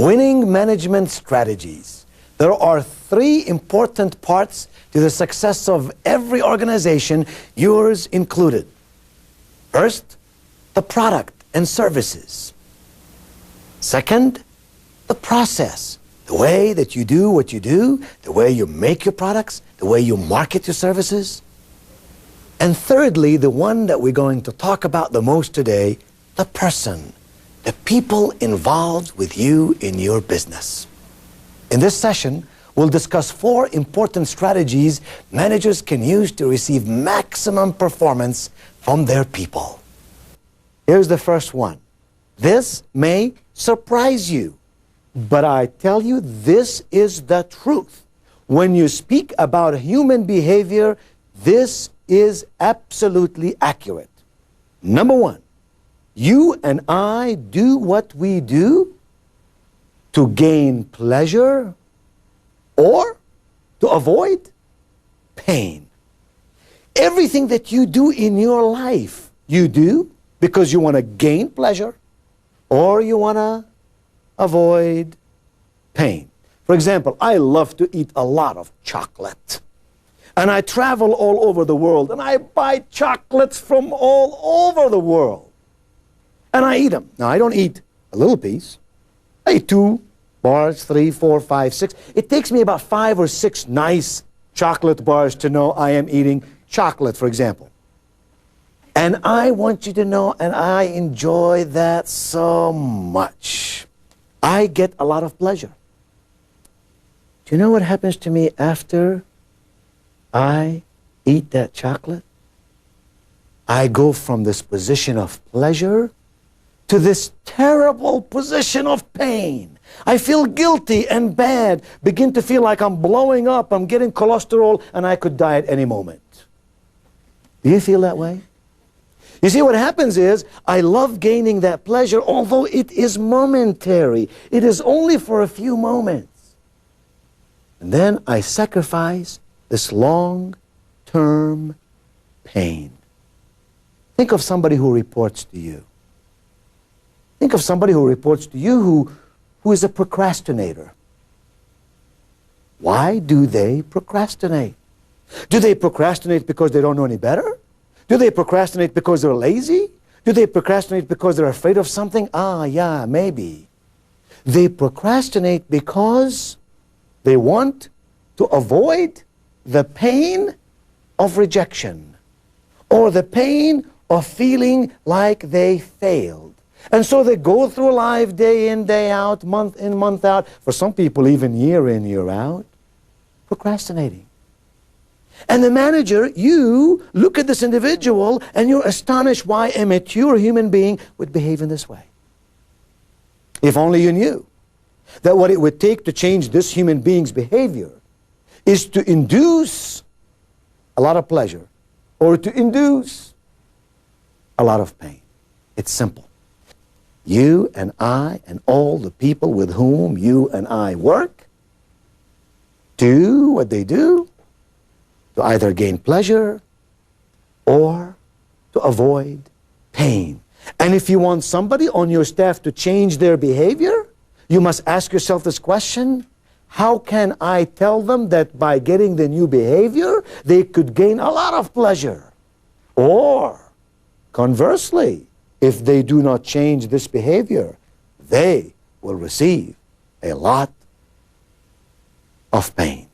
Winning management strategies. There are three important parts to the success of every organization, yours included. First, the product and services. Second, the process, the way that you do what you do, the way you make your products, the way you market your services. And thirdly, the one that we're going to talk about the most today, the person, the people involved with you in your business. In this session, we'll discuss 4 important strategies managers can use to receive maximum performance from their people. Here's the first one. This may surprise you, but I tell you, this is the truth. When you speak about human behavior, this is absolutely accurate. Number 1, you and I do what we do to gain pleasure or to avoid pain. Everything that you do in your life, you do because you want to gain pleasure or you want to avoid pain. For example, I love to eat a lot of chocolate. And I travel all over the world and I buy chocolates from all over the world. And I eat them. Now, I don't eat a little piece. I eat 2 bars, 3, 4, 5, 6. It takes me about 5 or 6 nice chocolate bars to know I am eating chocolate, for example. And I want you to know, and I enjoy that so much. I get a lot of pleasure. Do you know what happens to me after I eat that chocolate? I go from this position of pleasure to this terrible position of pain. I feel guilty and bad, begin to feel like I'm blowing up, I'm getting cholesterol, and I could die at any moment. Do you feel that way? You see, what happens is, I love gaining that pleasure, although it is momentary. It is only for a few moments. And then I sacrifice this long-term pain. Think of somebody who reports to you. Think of somebody who reports to you who is a procrastinator. Why do they procrastinate? Do they procrastinate because they don't know any better? Do they procrastinate because they're lazy? Do they procrastinate because they're afraid of something? Yeah, maybe. They procrastinate because they want to avoid the pain of rejection or the pain of feeling like they failed. And so they go through life day in, day out, month in, month out, for some people even year in, year out, procrastinating. And the manager, you look at this individual and you're astonished why a mature human being would behave in this way. If only you knew that what it would take to change this human being's behavior is to induce a lot of pleasure or to induce a lot of pain. It's simple. You and I and all the people with whom you and I work do what they do to either gain pleasure or to avoid pain. And if you want somebody on your staff to change their behavior, you must ask yourself this question: how can I tell them that by getting the new behavior, they could gain a lot of pleasure? Or, conversely, if they do not change this behavior, they will receive a lot of pain.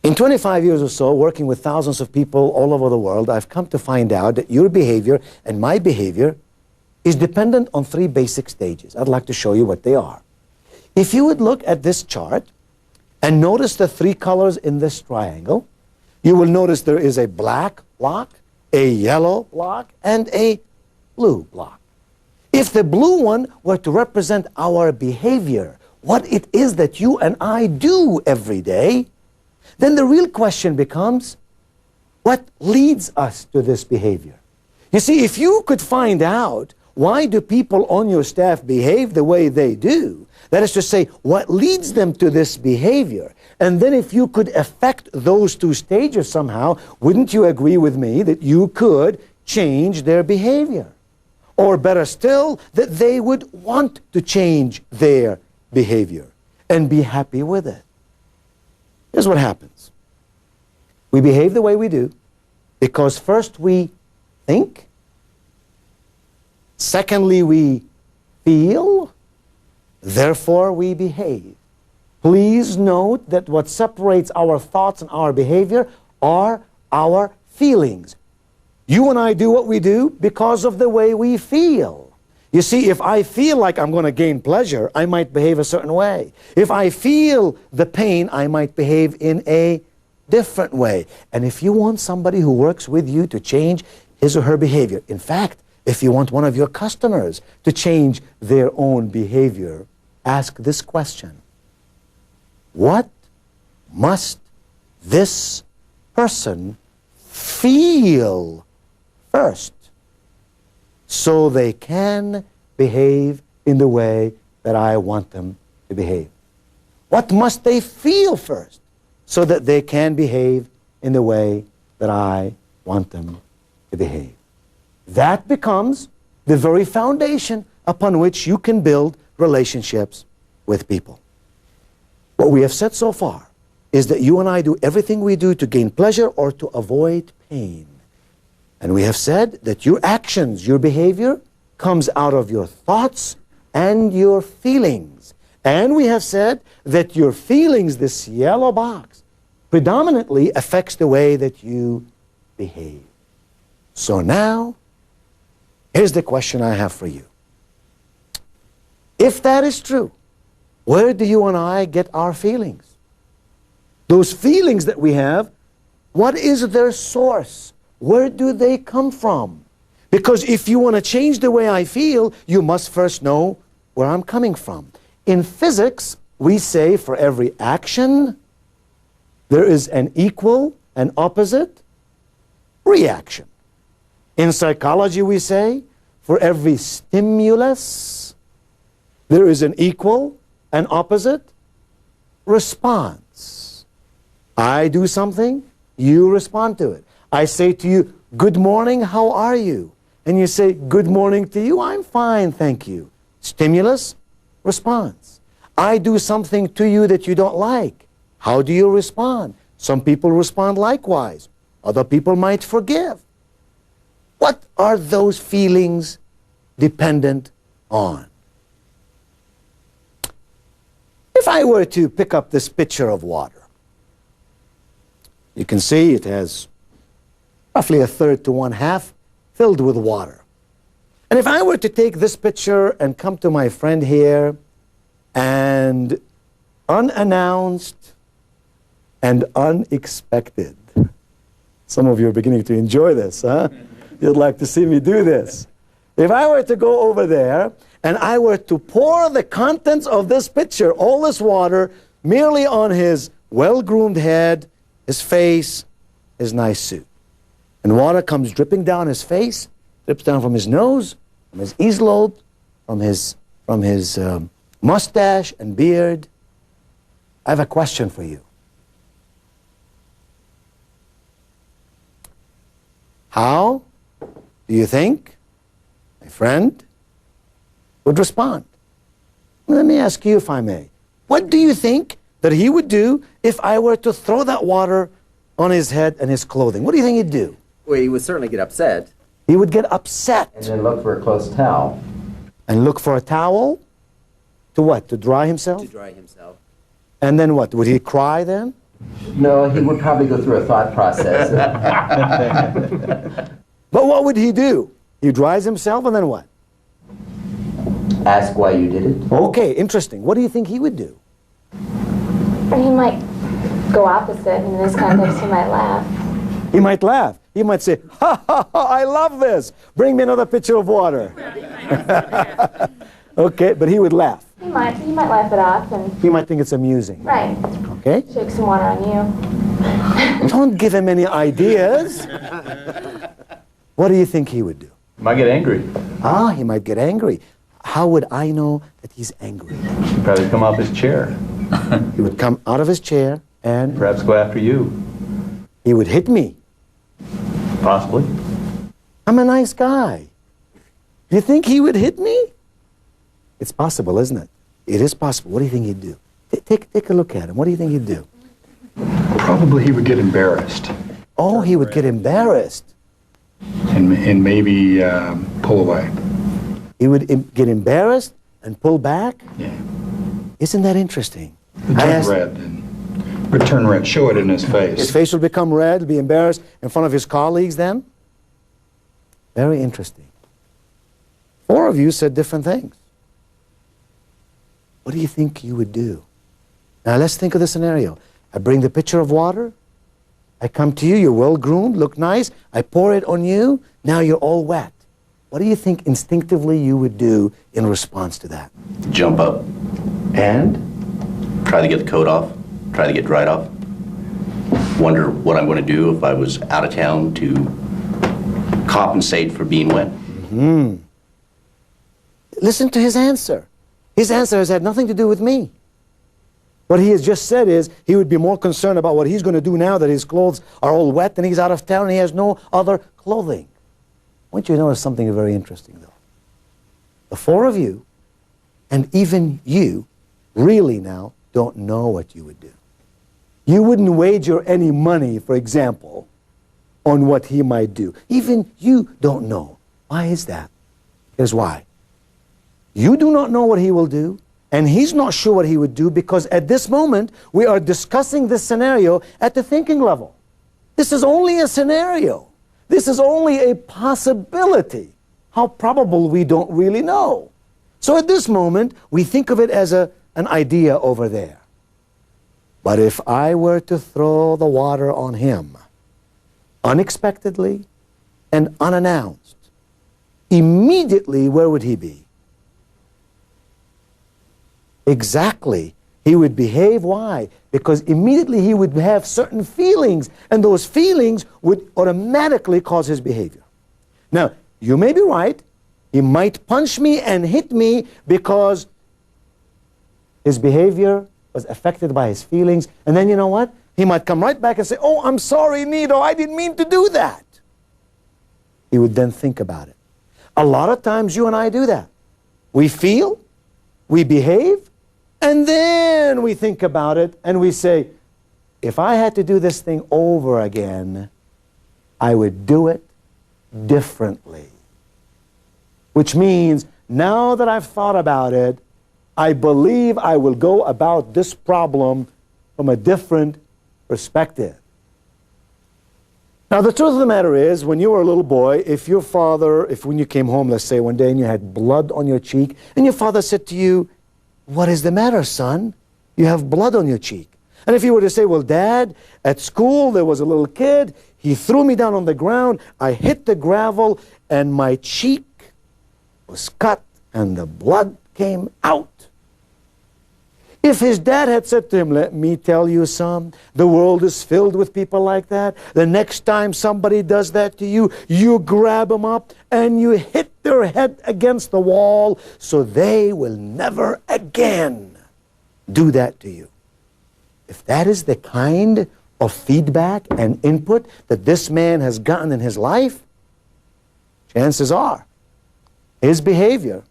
In 25 years or so, working with thousands of people all over the world, I've come to find out that your behavior and my behavior is dependent on 3 basic stages. I'd like to show you what they are. If you would look at this chart and notice the 3 colors in this triangle, you will notice there is a black block, a yellow block, and a blue block. If the blue one were to represent our behavior, what it is that you and I do every day, then the real question becomes, what leads us to this behavior? You see, if you could find out why do people on your staff behave the way they do, that is to say, what leads them to this behavior, and then if you could affect those 2 stages somehow, wouldn't you agree with me that you could change their behavior? Or better still, that they would want to change their behavior and be happy with it. Here's what happens. We behave the way we do because first we think, secondly we feel, therefore we behave. Please note that what separates our thoughts and our behavior are our feelings. You and I do what we do because of the way we feel. You see, if I feel like I'm going to gain pleasure, I might behave a certain way. If I feel the pain, I might behave in a different way. And if you want somebody who works with you to change his or her behavior, in fact, if you want one of your customers to change their own behavior, ask this question. What must this person feel first so they can behave in the way that I want them to behave? What must they feel first so that they can behave in the way that I want them to behave? That becomes the very foundation upon which you can build relationships with people. What we have said so far is that you and I do everything we do to gain pleasure or to avoid pain. And we have said that your actions, your behavior, comes out of your thoughts and your feelings. And we have said that your feelings, this yellow box, predominantly affects the way that you behave. So now, here's the question I have for you. If that is true, where do you and I get our feelings? Those feelings that we have, what is their source? Where do they come from? Because if you want to change the way I feel, you must first know where I'm coming from. In physics, we say for every action, there is an equal and opposite reaction. In psychology, we say for every stimulus, there is an equal and opposite response. I do something, you respond to it. I say to you, good morning, how are you? And you say, good morning to you, I'm fine, thank you. Stimulus, response. I do something to you that you don't like. How do you respond? Some people respond likewise. Other people might forgive. What are those feelings dependent on? If I were to pick up this pitcher of water, you can see it has roughly 1/3 to 1/2 filled with water. And if I were to take this pitcher and come to my friend here and unannounced and unexpected, some of you are beginning to enjoy this, huh? You'd like to see me do this. If I were to go over there and I were to pour the contents of this pitcher, all this water, merely on his well-groomed head, his face, his nice suit. And water comes dripping down his face, drips down from his nose, from his earlobe, from his mustache and beard. I have a question for you. How do you think my friend would respond? Let me ask you, if I may. What do you think that he would do if I were to throw that water on his head and his clothing? What do you think he'd do? Well, he would certainly get upset. He would get upset. And then look for a close towel. And look for a towel? To what? To dry himself? To dry himself. And then what? Would he cry then? No, he would probably go through a thought process. But what would he do? He dries himself and then what? Ask why you did it. Okay, interesting. What do you think he would do? He might go opposite. In this context, he might laugh. He might laugh. He might say, ha, ha, ha, I love this. Bring me another pitcher of water. Okay, but he would laugh. He might laugh it off and... He might think it's amusing. Right. Okay? Shake some water on you. Don't give him any ideas. What do you think he would do? Might get angry. Ah, he might get angry. How would I know that he's angry? He'd probably come off his chair. He would come out of his chair and... Perhaps go after you. He would hit me. Possibly. I'm a nice guy. You think he would hit me? It's possible, isn't it? It is possible. What do you think he'd do? Take a look at him. What do you think he'd do? Probably he would get embarrassed Oh, he would get embarrassed. and maybe pull away. He would get embarrassed and pull back? Yeah. Isn't that interesting? Would I turn asked- red and would turn red. Show it in his face. His face would become red, be embarrassed in front of his colleagues then? Very interesting. 4 of you said different things. What do you think you would do? Now let's think of the scenario. I bring the pitcher of water. I come to you, you're well-groomed, look nice. I pour it on you. Now you're all wet. What do you think instinctively you would do in response to that? Jump up, And? try to get the coat off, try to get dried off. Wonder what I'm going to do if I was out of town to compensate for being wet. Listen to his answer. His answer has had nothing to do with me. What he has just said is he would be more concerned about what he's going to do now that his clothes are all wet and he's out of town and he has no other clothing. I want you to notice something very interesting, though. The 4 of you, and even you, really now don't know what you would do. You wouldn't wager any money, for example, on what he might do. Even you don't know. Why is that? Here's why. You do not know what he will do, and he's not sure what he would do, because at this moment we are discussing this scenario at the thinking level. This is only a scenario. This is only a possibility. How probable we don't really know. So at this moment we think of it as an idea over there. But if I were to throw the water on him unexpectedly and unannounced, immediately where would he be? Exactly. He would behave. Why? Because immediately he would have certain feelings, and those feelings would automatically cause his behavior. Now, you may be right. He might punch me and hit me because his behavior was affected by his feelings. And then you know what? He might come right back and say, "Oh, I'm sorry, Nido, I didn't mean to do that." He would then think about it. A lot of times you and I do that. We feel, we behave, and then we think about it and we say, if I had to do this thing over again, I would do it differently. Which means, now that I've thought about it, I believe I will go about this problem from a different perspective. Now, the truth of the matter is, when you were a little boy, if when you came home, let's say one day, and you had blood on your cheek, and your father said to you, "What is the matter, son? You have blood on your cheek." And if you were to say, "Well, Dad, at school there was a little kid, he threw me down on the ground, I hit the gravel, and my cheek was cut, and the blood came out." If his dad had said to him, "Let me tell you, son, the world is filled with people like that. The next time somebody does that to you, you grab them up and you hit their head against the wall so they will never again do that to you." If that is the kind of feedback and input that this man has gotten in his life, chances are his behavior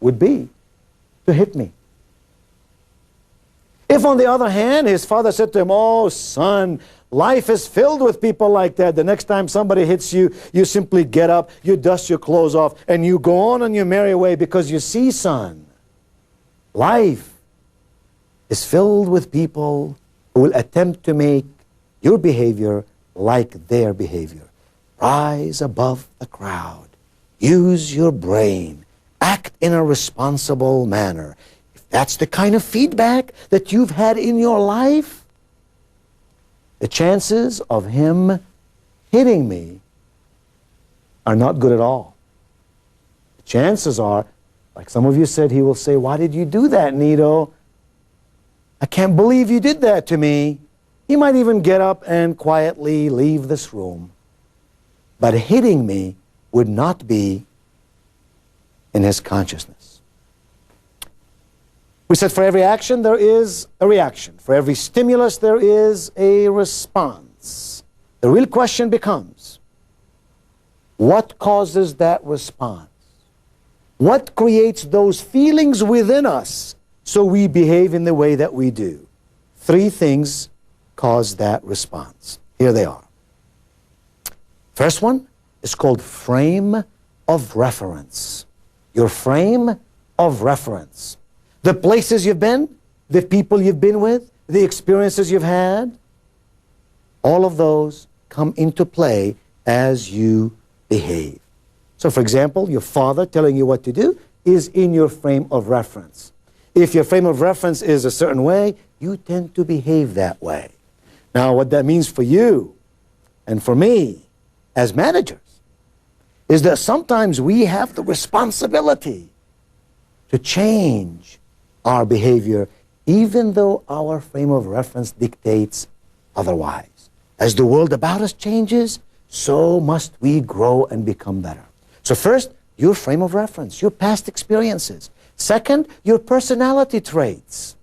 would be to hit me. If, on the other hand, his father said to him, "Oh, son, life is filled with people like that. The next time somebody hits you, you simply get up, you dust your clothes off, and you go on your merry way, because you see, son, life is filled with people who will attempt to make your behavior like their behavior. Rise above the crowd. Use your brain. Act in a responsible manner." That's the kind of feedback that you've had in your life, the chances of him hitting me are not good at all. The chances are, like some of you said, he will say, "Why did you do that, Nido? I can't believe you did that to me." He might even get up and quietly leave this room. But hitting me would not be in his consciousness. We said for every action there is a reaction. For every stimulus there is a response. The real question becomes, what causes that response? What creates those feelings within us so we behave in the way that we do? 3 things cause that response. Here they are. First one is called frame of reference. Your frame of reference. The places you've been, the people you've been with, the experiences you've had, all of those come into play as you behave. So for example, your father telling you what to do is in your frame of reference. If your frame of reference is a certain way, you tend to behave that way. Now what that means for you and for me as managers is that sometimes we have the responsibility to change our behavior even though our frame of reference dictates otherwise. As the world about us changes, so must we grow and become better. So first, your frame of reference, your past experiences. Second, your personality traits.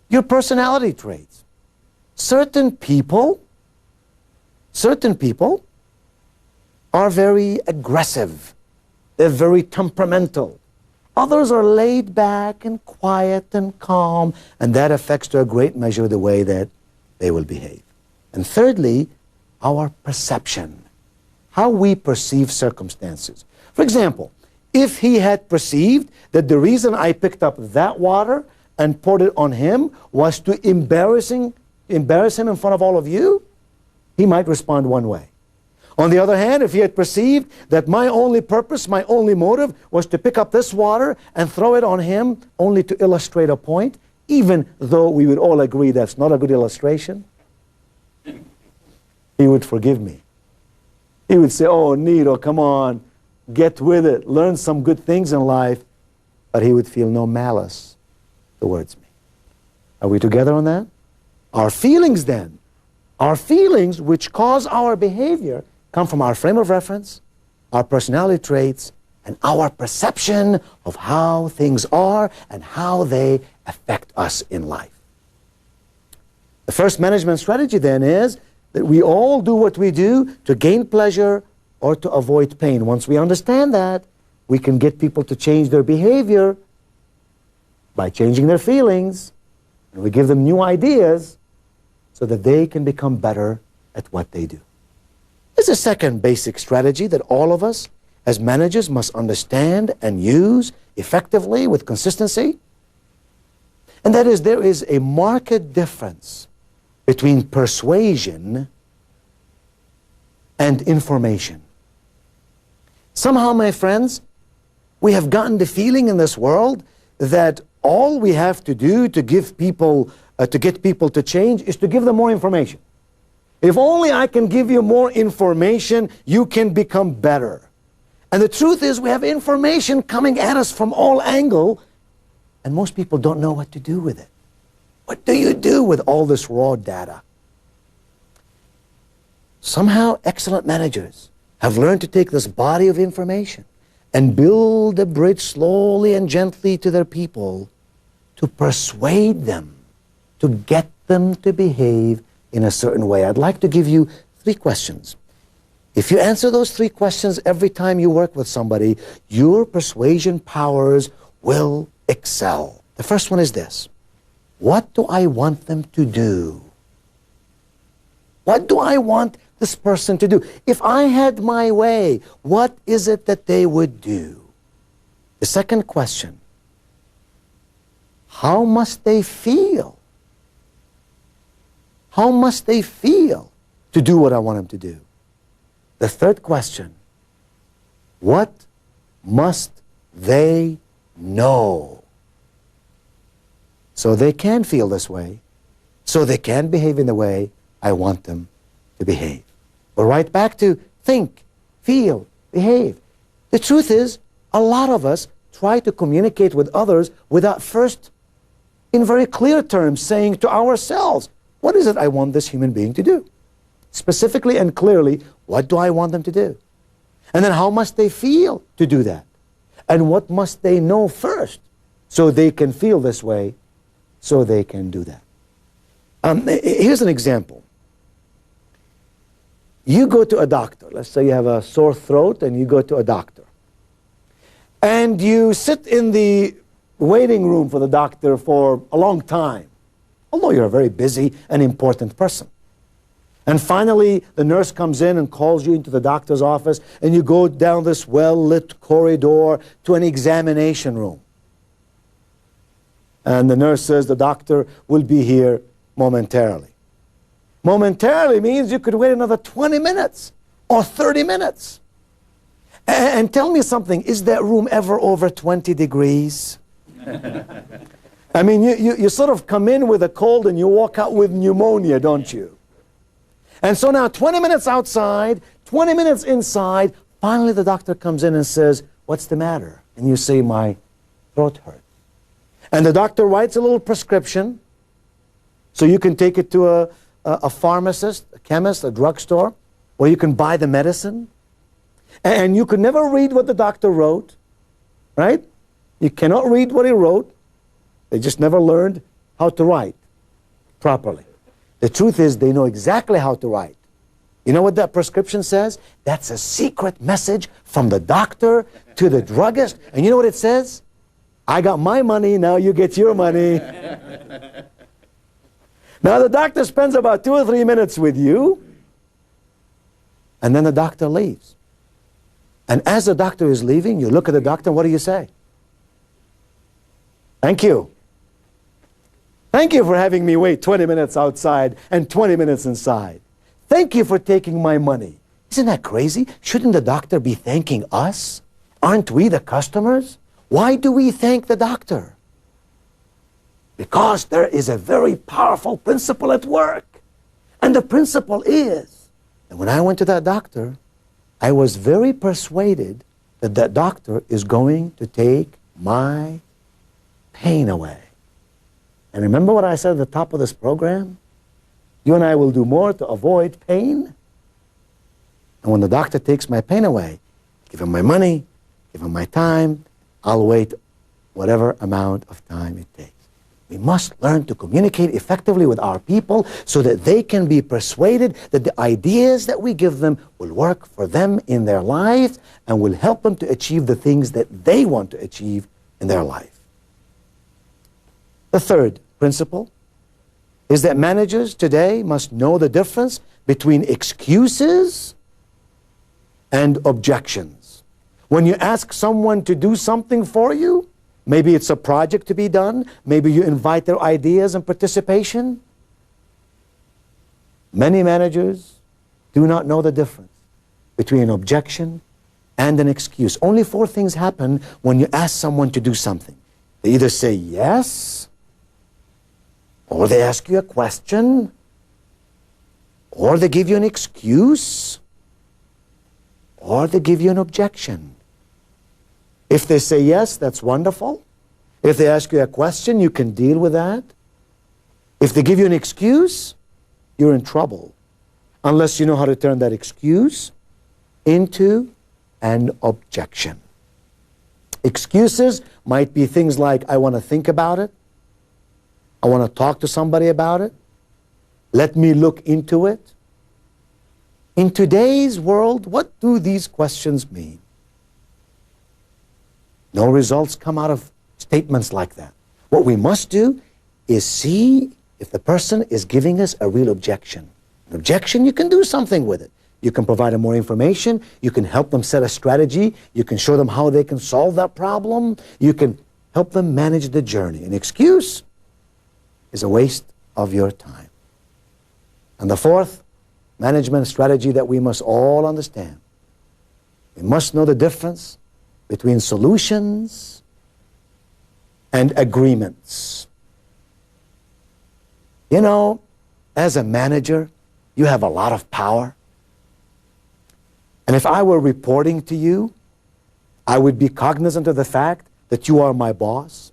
Your personality traits. Certain people are very aggressive. They're very temperamental. Others are laid back and quiet and calm, and that affects to a great measure the way that they will behave. And thirdly, our perception, how we perceive circumstances. For example, if he had perceived that the reason I picked up that water and poured it on him was to embarrass him in front of all of you, he might respond one way. On the other hand, if he had perceived that my only purpose, my only motive was to pick up this water and throw it on him only to illustrate a point, even though we would all agree that's not a good illustration, he would forgive me. He would say, oh, Nido, come on, get with it, learn some good things in life, but he would feel no malice towards me. Are we together on that? Our feelings then, our feelings which cause our behavior come from our frame of reference, our personality traits, and our perception of how things are and how they affect us in life. The first management strategy then is that we all do what we do to gain pleasure or to avoid pain. Once we understand that, we can get people to change their behavior by changing their feelings, and we give them new ideas so that they can become better at what they do. There's a second basic strategy that all of us as managers must understand and use effectively with consistency, and that is there is a marked difference between persuasion and information. Somehow, my friends, we have gotten the feeling in this world that all we have to do to give people, to get people to change is to give them more information. If only I can give you more information, you can become better. And the truth is we have information coming at us from all angles, and most people don't know what to do with it. What do you do with all this raw data? Somehow excellent managers have learned to take this body of information and build a bridge slowly and gently to their people to persuade them, to get them to behave in a certain way. I'd like to give you 3 questions. If you answer those 3 questions every time you work with somebody, your persuasion powers will excel. The first one is this: what do I want them to do? What do I want this person to do? If I had my way, what is it that they would do? The second question: how must they feel? How must they feel to do what I want them to do? The third question: what must they know? So they can feel this way, so they can behave in the way I want them to behave. We're right back to think, feel, behave. The truth is, a lot of us try to communicate with others without first, in very clear terms, saying to ourselves, what is it I want this human being to do? Specifically and clearly, what do I want them to do? And then how must they feel to do that? And what must they know first so they can feel this way, so they can do that? Here's an example. You go to a doctor. Let's say you have a sore throat and you go to a doctor. And And you sit in the waiting room for the doctor for a long time, although you're a very busy and important person. And finally, the nurse comes in and calls you into the doctor's office, and you go down this well-lit corridor to an examination room. And the nurse says the doctor will be here momentarily. Momentarily means you could wait another 20 minutes or 30 minutes. And tell me something, is that room ever over 20 degrees? I mean, you sort of come in with a cold and you walk out with pneumonia, don't you? And so now 20 minutes outside, 20 minutes inside, finally the doctor comes in and says, "What's the matter?" And you say, "My throat hurts." And the doctor writes a little prescription so you can take it to a pharmacist, a chemist, a drugstore, or you can buy the medicine. And you could never read what the doctor wrote, right? You cannot read what he wrote. They just never learned how to write properly. The truth is they know exactly how to write. You know what that prescription says? That's a secret message from the doctor to the druggist. And you know what it says? "I got my money, now you get your money." Now the doctor spends about 2 or 3 minutes with you, and then the doctor leaves. And as the doctor is leaving, you look at the doctor, and what do you say? "Thank you. Thank you for having me wait 20 minutes outside and 20 minutes inside. Thank you for taking my money." Isn't that crazy? Shouldn't the doctor be thanking us? Aren't we the customers? Why do we thank the doctor? Because there is a very powerful principle at work. And the principle is that when I went to that doctor, I was very persuaded that that doctor is going to take my pain away. And remember what I said at the top of this program? You and I will do more to avoid pain. And when the doctor takes my pain away, give him my money, give him my time, I'll wait whatever amount of time it takes. We must learn to communicate effectively with our people so that they can be persuaded that the ideas that we give them will work for them in their lives and will help them to achieve the things that they want to achieve in their life. The third principle is that managers today must know the difference between excuses and objections. When you ask someone to do something for you, maybe it's a project to be done, maybe you invite their ideas and participation. Many managers do not know the difference between an objection and an excuse. Only 4 things happen when you ask someone to do something. They either say yes, or they ask you a question, or they give you an excuse, or they give you an objection. If they say yes, that's wonderful. If they ask you a question, you can deal with that. If they give you an excuse, you're in trouble, unless you know how to turn that excuse into an objection. Excuses might be things like, "I want to think about it. I want to talk to somebody about it. Let me look into it." In today's world, what do these questions mean? No results come out of statements like that. What we must do is see if the person is giving us a real objection. An objection, you can do something with it. You can provide them more information. You can help them set a strategy. You can show them how they can solve that problem. You can help them manage the journey. An excuse is a waste of your time. And the fourth management strategy that we must all understand, we must know the difference between solutions and agreements. You know, as a manager, you have a lot of power. And if I were reporting to you, I would be cognizant of the fact that you are my boss.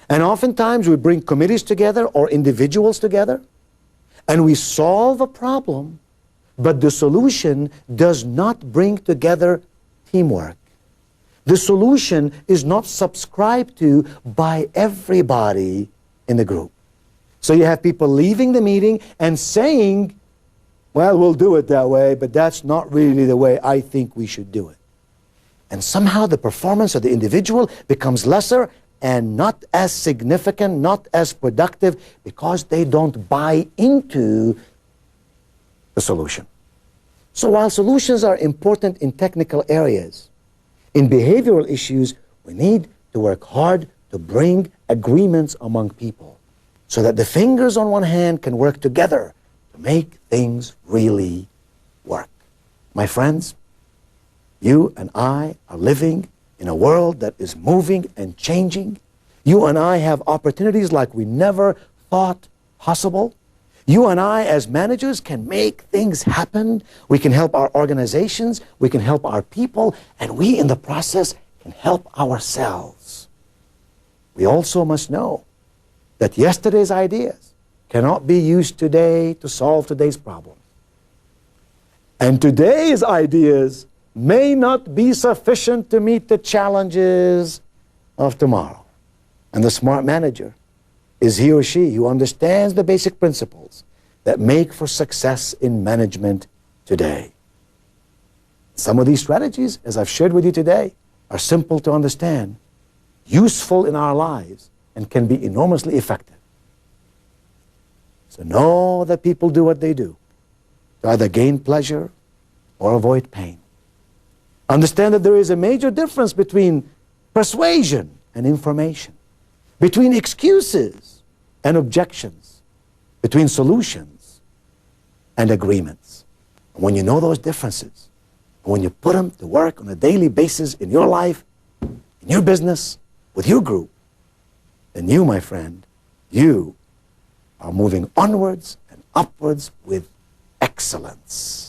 And oftentimes we bring committees together or individuals together, and we solve a problem, but the solution does not bring together teamwork. The solution is not subscribed to by everybody in the group. So you have people leaving the meeting and saying, "Well, we'll do it that way, but that's not really the way I think we should do it." and somehow the performance of the individual becomes lesser and not as significant, not as productive, because they don't buy into the solution. So while solutions are important in technical areas, in behavioral issues, we need to work hard to bring agreements among people so that the fingers on one hand can work together to make things really work. My friends, you and I are living in a world that is moving and changing. You and I have opportunities like we never thought possible. You and I, as managers, can make things happen. We can help our organizations, we can help our people, and we, in the process, can help ourselves. We also must know that yesterday's ideas cannot be used today to solve today's problems. And today's ideas may not be sufficient to meet the challenges of tomorrow. And the smart manager is he or she who understands the basic principles that make for success in management today. Some of these strategies, as I've shared with you today, are simple to understand, useful in our lives, and can be enormously effective. So know that people do what they do to either gain pleasure or avoid pain. Understand that there is a major difference between persuasion and information, between excuses and objections, between solutions and agreements. And when you know those differences, and when you put them to work on a daily basis in your life, in your business, with your group, then you, my friend, you are moving onwards and upwards with excellence.